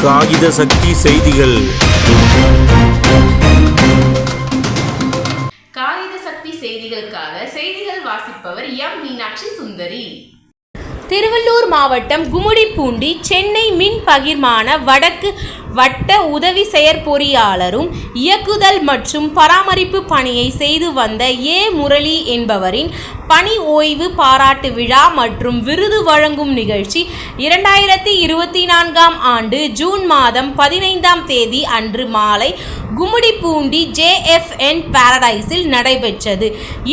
காகித சக்தி செய்திகள். காகித சக்தி செய்திகளுக்காக செய்திகள் வாசிப்பவர் எம் மீனாட்சி சுந்தரி. திருவள்ளூர் மாவட்டம் கும்மிடிப்பூண்டி சென்னை மின் பகிர்மான வடக்கு வட்ட உதவி செயற்பொறியாளரும் இயக்குதல் மற்றும் பராமரிப்பு பணியை செய்து வந்த ஏ முரளி என்பவரின் பணி ஓய்வு பாராட்டு விழா மற்றும் விருது வழங்கும் நிகழ்ச்சி 2024ஆம் ஆண்டு ஜூன் மாதம் 15ஆம் தேதி அன்று மாலை கும்மிடிப்பூண்டி JFN பாரடைஸில் நடைபெற்றது.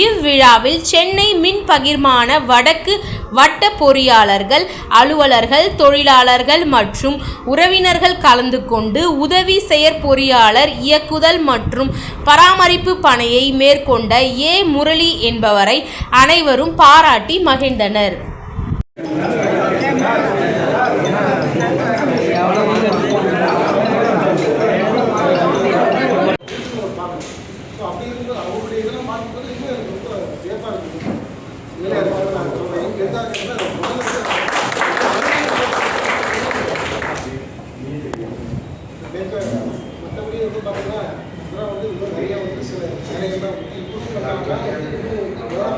இவ்விழாவில் சென்னை மின் பகிர்மான வடக்கு வட்ட பொறியாளர்கள், அலுவலர்கள், தொழிலாளர்கள் மற்றும் உறவினர்கள் கலந்து கொண்டு உதவி செயற்பொறியாளர் இயக்குதல் மற்றும் பராமரிப்பு பணியை மேற்கொண்ட ஏ முரளி என்பவரை அனைவரும் பாராட்டி மகிழ்ந்தனர். மற்றபடி வந்து பார்த்தீங்கன்னா இதெல்லாம் வந்து இன்னும் நிறைய வந்து சில வேலைகள் தான்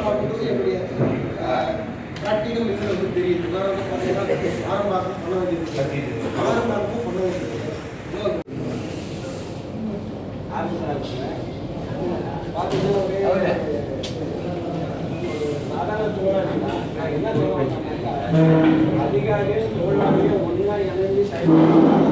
பார்க்கும்போது என்னுடைய ப்ராக்டிக்கல் இதில் வந்து தெரியுது. இதெல்லாம் வந்து பார்த்தீங்கன்னா ஆரம்பம் பண்ண வேண்டியது, ஆரம்பம் பண்ண வேண்டியது சாதாரண தொழிலாளினா நான் என்ன சொல்லுவேன்னாக்கா அதிகாரிகள் தொழிலாளிகள் ஒன்றா இணைந்து செயல்படுறாங்க.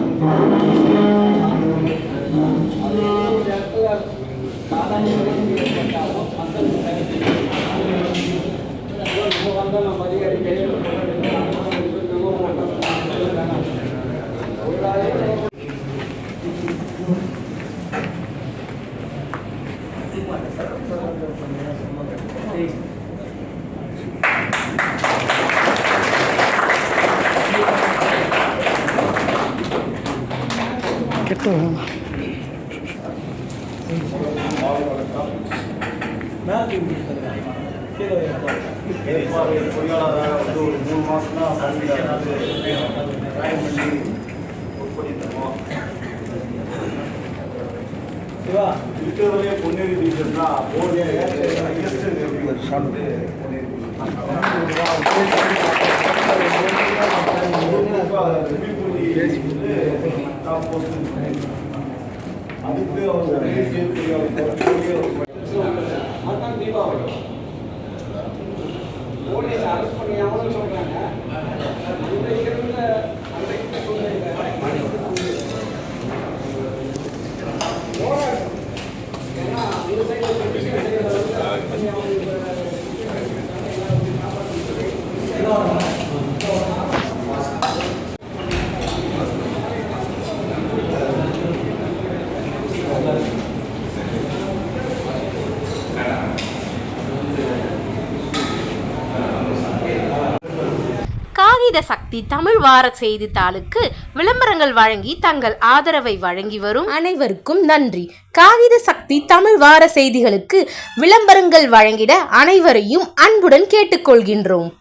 பொறியாளராக வந்து ஒரு 3 மாதம் தான் உட்படுத்தணும். இருக்கிறதுலேயே பொன்னேரி டிவிஷன்னா போர்டே ஹையஸ்ட் அதுக்கு அவங்க அதுதான் தீபாவளி போலீஸ் அரெஸ்ட் பண்ணியாமலும் சொல்கிறாங்க. அன்றைக்கு இருந்த அன்றைக்கு சூழ்நிலை ஏன்னா இந்த சைடு காகித சக்தி தமிழ் வார செய்தித்தாளுக்கு விளம்பரங்கள் வழங்கி தங்கள் ஆதரவை வழங்கி வரும் அனைவருக்கும் நன்றி. காகித சக்தி தமிழ் வார செய்திகளுக்கு விளம்பரங்கள் வழங்கிட அனைவரையும் அன்புடன் கேட்டுக்கொள்கின்றோம்.